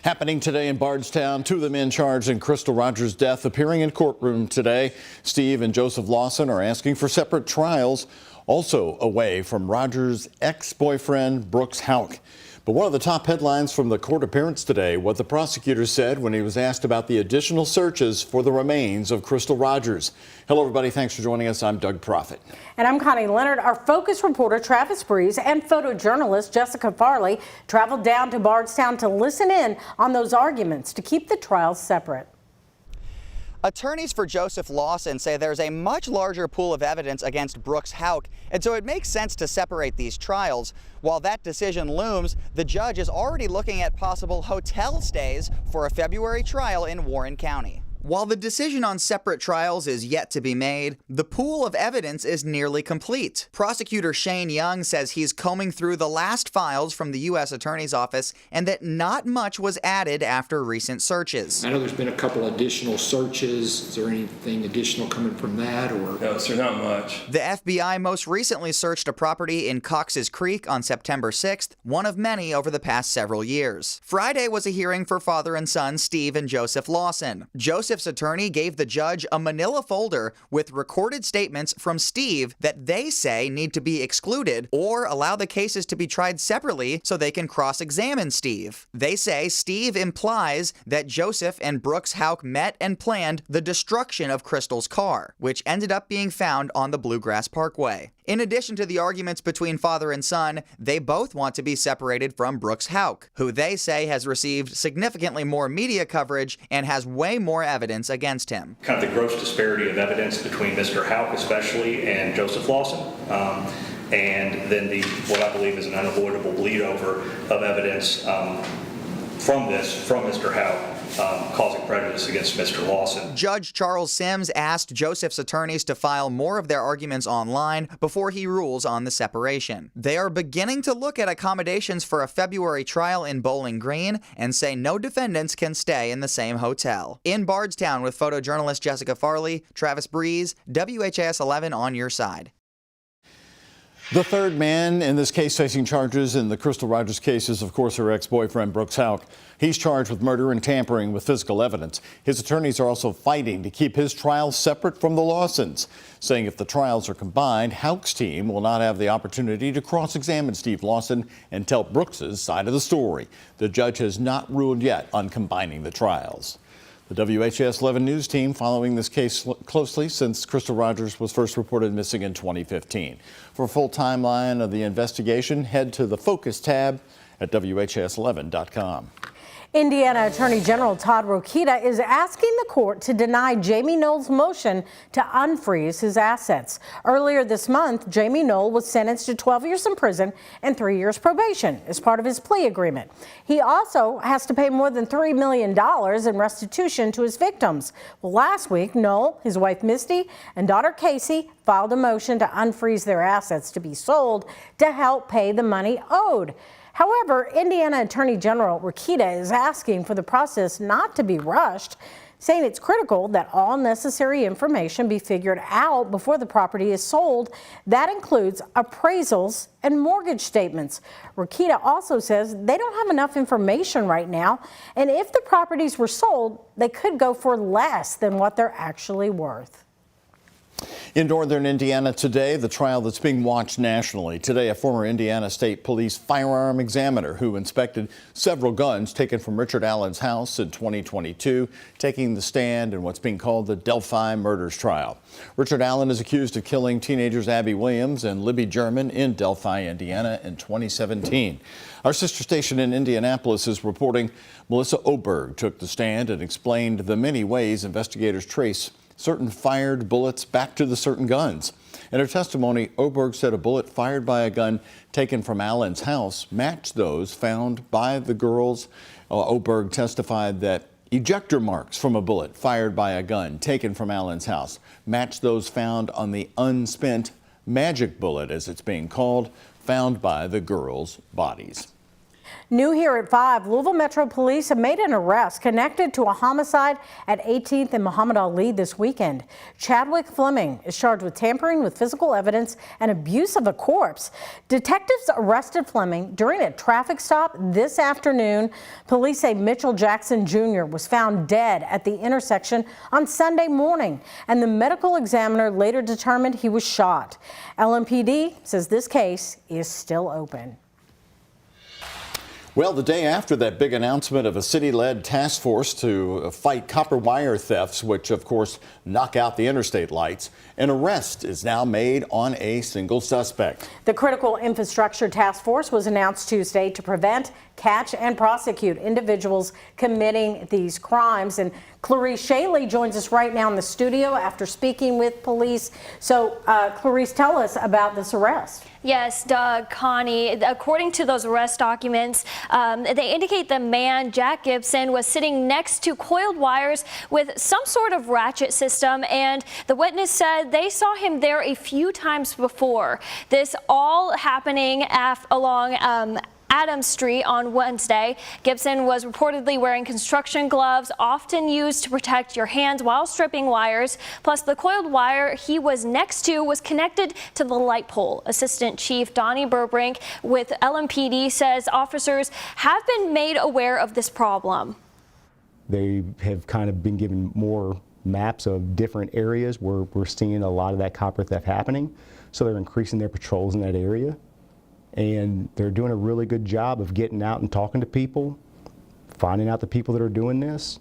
Happening today in Bardstown, two of the men charged in Crystal Rogers' death appearing in courtroom today. Steve and Joseph Lawson are asking for separate trials, also away from Rogers' ex-boyfriend, Brooks Houck. But one of the top headlines from the court appearance today, what the prosecutor said when he was asked about the additional searches for the remains of Crystal Rogers. Hello, everybody. Thanks for joining us. I'm Doug Proffitt. And I'm Connie Leonard. Our Focus reporter, Travis Breeze, and photojournalist Jessica Farley traveled down to Bardstown to listen in on those arguments to keep the trials separate. Attorneys for Joseph Lawson say there's a much larger pool of evidence against Brooks Houck, and so it makes sense to separate these trials. While that decision looms, the judge is already looking at possible hotel stays for a February trial in Warren County. While the decision on separate trials is yet to be made, the pool of evidence is nearly complete. Prosecutor Shane Young says he's combing through the last files from the U.S. Attorney's Office and that not much was added after recent searches. I know there's been a couple additional searches. Is there anything additional coming from that? Or no, sir, not much. The FBI most recently searched a property in Cox's Creek on September 6th, one of many over the past several years. Friday was a hearing for father and son Steve and Joseph Lawson. Joseph's attorney gave the judge a manila folder with recorded statements from Steve that they say need to be excluded or allow the cases to be tried separately so they can cross-examine Steve. They say Steve implies that Joseph and Brooks Houck met and planned the destruction of Crystal's car, which ended up being found on the Bluegrass Parkway. In addition to the arguments between father and son, they both want to be separated from Brooks Houck, who they say has received significantly more media coverage and has way more evidence against him. Kind of the gross disparity of evidence between Mr. Houck especially and Joseph Lawson. And then what I believe is an unavoidable bleed over of evidence from Mr. Houck. Causing prejudice against Mr. Lawson. Judge Charles Sims asked Joseph's attorneys to file more of their arguments online before he rules on the separation. They are beginning to look at accommodations for a February trial in Bowling Green and say no defendants can stay in the same hotel. In Bardstown with photojournalist Jessica Farley, Travis Breeze, WHAS11 on your side. The third man in this case facing charges in the Crystal Rogers case is, of course, her ex-boyfriend, Brooks Houck. He's charged with murder and tampering with physical evidence. His attorneys are also fighting to keep his trial separate from the Lawsons, saying if the trials are combined, Houck's team will not have the opportunity to cross-examine Steve Lawson and tell Brooks's side of the story. The judge has not ruled yet on combining the trials. The WHAS11 News team following this case closely since Crystal Rogers was first reported missing in 2015. For a full timeline of the investigation, head to the Focus tab at WHAS11.com. Indiana Attorney General Todd Rokita is asking the court to deny Jamie Knoll's motion to unfreeze his assets. Earlier this month, Jamie Knoll was sentenced to 12 years in prison and 3 years probation as part of his plea agreement. He also has to pay more than $3 million in restitution to his victims. Well, last week, Knoll, his wife Misty, and daughter Casey filed a motion to unfreeze their assets to be sold to help pay the money owed. However, Indiana Attorney General Rokita is asking for the process not to be rushed, saying it's critical that all necessary information be figured out before the property is sold. That includes appraisals and mortgage statements. Rokita also says they don't have enough information right now, and if the properties were sold, they could go for less than what they're actually worth. In northern Indiana today, the trial that's being watched nationally. Today, a former Indiana State Police firearm examiner who inspected several guns taken from Richard Allen's house in 2022, taking the stand in what's being called the Delphi murders trial. Richard Allen is accused of killing teenagers Abby Williams and Libby German in Delphi, Indiana in 2017. Our sister station in Indianapolis is reporting Melissa Oberg took the stand and explained the many ways investigators trace certain fired bullets back to the certain guns. In her testimony, Oberg said a bullet fired by a gun taken from Allen's house matched those found by the girls. Oberg testified that ejector marks from a bullet fired by a gun taken from Allen's house matched those found on the unspent magic bullet, as it's being called, found by the girls' bodies. New here at 5, Louisville Metro Police have made an arrest connected to a homicide at 18th and Muhammad Ali this weekend. Chadwick Fleming is charged with tampering with physical evidence and abuse of a corpse. Detectives arrested Fleming during a traffic stop this afternoon. Police say Mitchell Jackson Jr. was found dead at the intersection on Sunday morning, and the medical examiner later determined he was shot. LMPD says this case is still open. Well, the day after that big announcement of a city-led task force to fight copper wire thefts, which of course knock out the interstate lights, an arrest is now made on a single suspect. The Critical Infrastructure Task Force was announced Tuesday to prevent, catch, and prosecute individuals committing these crimes. And Clarice Shaley joins us right now in the studio after speaking with police. So, Clarice, tell us about this arrest. Yes, Doug, Connie, according to those arrest documents, they indicate the man, Jack Gibson, was sitting next to coiled wires with some sort of ratchet system, and the witness said they saw him there a few times before. This all happening along Adams Street on Wednesday. Gibson was reportedly wearing construction gloves, often used to protect your hands while stripping wires. Plus, the coiled wire he was next to was connected to the light pole. Assistant Chief Donnie Burbrink with LMPD says officers have been made aware of this problem. They have kind of been given more maps of different areas where we're seeing a lot of that copper theft happening. So they're increasing their patrols in that area. And they're doing a really good job of getting out and talking to people, finding out the people that are doing this.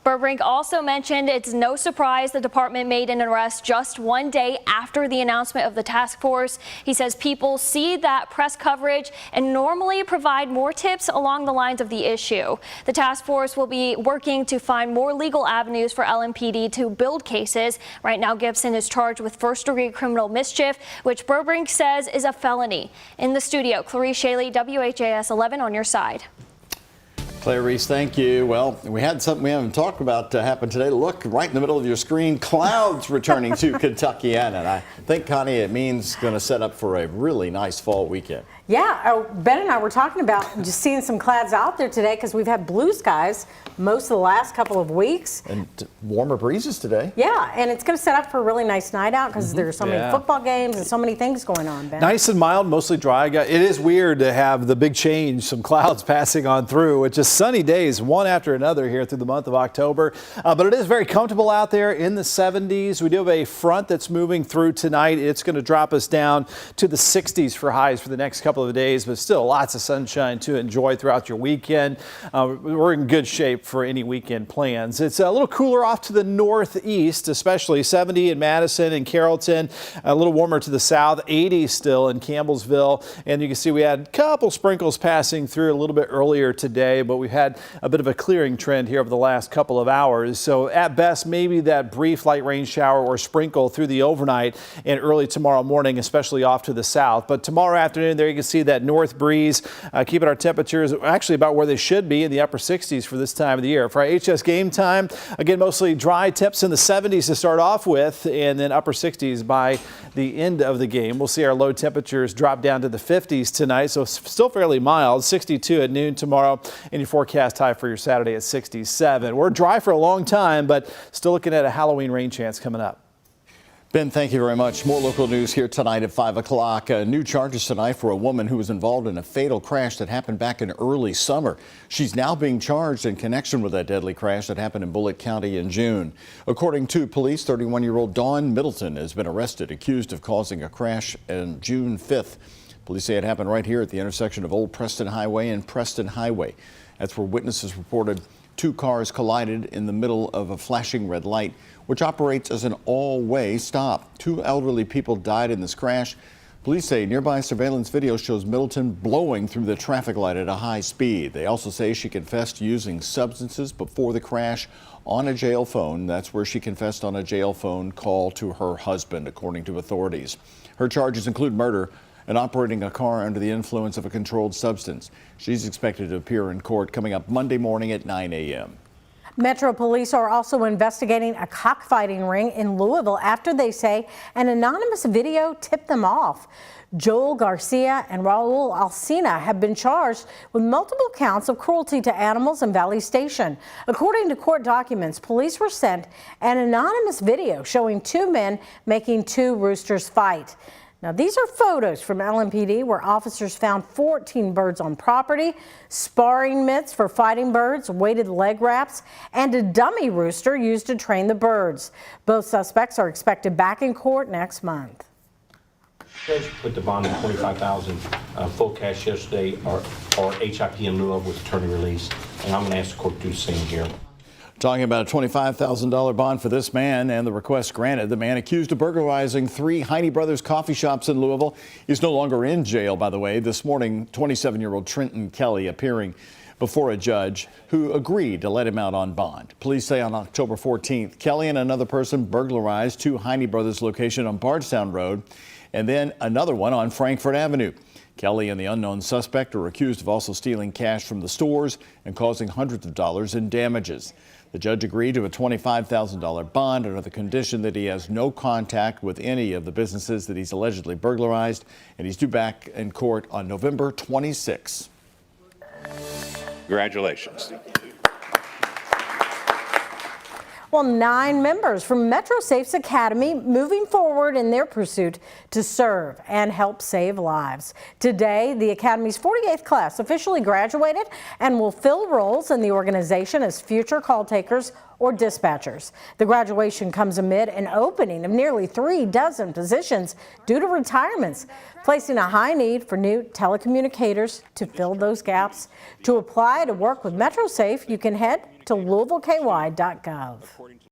Burbrink also mentioned it's no surprise the department made an arrest just one day after the announcement of the task force. He says people see that press coverage and normally provide more tips along the lines of the issue. The task force will be working to find more legal avenues for LMPD to build cases. Right now, Gibson is charged with first-degree criminal mischief, which Burbrink says is a felony. In the studio, Clarice Shaley, WHAS 11 on your side. Clarice, thank you. Well, we had something we haven't talked about happen today. Look, right in the middle of your screen, clouds returning to Kentuckiana. And I think, Connie, it means going to set up for a really nice fall weekend. Yeah, Ben and I were talking about just seeing some clouds out there today because we've had blue skies most of the last couple of weeks. And warmer breezes today. Yeah, and it's going to set up for a really nice night out because there's so many football games and so many things going on, Ben. Nice and mild, mostly dry. It is weird to have the big change, some clouds passing on through. It's just sunny days, one after another here through the month of October. But it is very comfortable out there in the 70s. We do have a front that's moving through tonight. It's going to drop us down to the 60s for highs for the next couple of days, but still lots of sunshine to enjoy throughout your weekend. We're in good shape for any weekend plans. It's a little cooler off to the northeast, especially 70 in Madison and Carrollton, a little warmer to the south, 80 still in Campbellsville. And you can see we had a couple sprinkles passing through a little bit earlier today, but we've had a bit of a clearing trend here over the last couple of hours. So at best, maybe that brief light rain shower or sprinkle through the overnight and early tomorrow morning, especially off to the south. But tomorrow afternoon, there you can see that north breeze, keeping our temperatures actually about where they should be in the upper 60s for this time of the year. For our HS game time, again, mostly dry temps in the 70s to start off with, and then upper 60s by the end of the game. We'll see our low temperatures drop down to the 50s tonight, so still fairly mild, 62 at noon tomorrow, and your forecast high for your Saturday at 67. We're dry for a long time, but still looking at a Halloween rain chance coming up. Ben, thank you very much. More local news here tonight at 5 o'clock. New charges tonight for a woman who was involved in a fatal crash that happened back in early summer. She's now being charged in connection with that deadly crash that happened in Bullitt County in June. According to police, 31-year-old Dawn Middleton has been arrested, accused of causing a crash on June 5th. Police say it happened right here at the intersection of Old Preston Highway and Preston Highway. That's where witnesses reported two cars collided in the middle of a flashing red light, which operates as an all-way stop. Two elderly people died in this crash. Police say nearby surveillance video shows Middleton blowing through the traffic light at a high speed. They also say she confessed to using substances before the crash on a jail phone. That's where she confessed on a jail phone call to her husband, according to authorities. Her charges include murder and operating a car under the influence of a controlled substance. She's expected to appear in court coming up Monday morning at 9 a.m. Metro Police are also investigating a cockfighting ring in Louisville after they say an anonymous video tipped them off. Joel Garcia and Raul Alcina have been charged with multiple counts of cruelty to animals in Valley Station. According to court documents, police were sent an anonymous video showing two men making two roosters fight. Now, these are photos from LMPD where officers found 14 birds on property, sparring mitts for fighting birds, weighted leg wraps, and a dummy rooster used to train the birds. Both suspects are expected back in court next month. Judge put the bond at $25,000 full cash yesterday, or HIP in lieu of with attorney release, and I'm going to ask the court to do the same here. Talking about a $25,000 bond for this man and the request granted. The man accused of burglarizing 3 Heine Brothers coffee shops in Louisville is no longer in jail, by the way. This morning, 27-year-old Trenton Kelly appearing before a judge who agreed to let him out on bond. Police say on October 14th, Kelly and another person burglarized 2 Heine Brothers locations on Bardstown Road and then another one on Frankfort Avenue. Kelly and the unknown suspect are accused of also stealing cash from the stores and causing hundreds of dollars in damages. The judge agreed to a $25,000 bond under the condition that he has no contact with any of the businesses that he's allegedly burglarized, and he's due back in court on November 26. Congratulations. Well, 9 members from MetroSafe's Academy moving forward in their pursuit to serve and help save lives. Today, the Academy's 48th class officially graduated and will fill roles in the organization as future call takers or dispatchers. The graduation comes amid an opening of nearly 3 dozen positions due to retirements, placing a high need for new telecommunicators to fill those gaps. To apply to work with MetroSafe, you can head to LouisvilleKY.gov.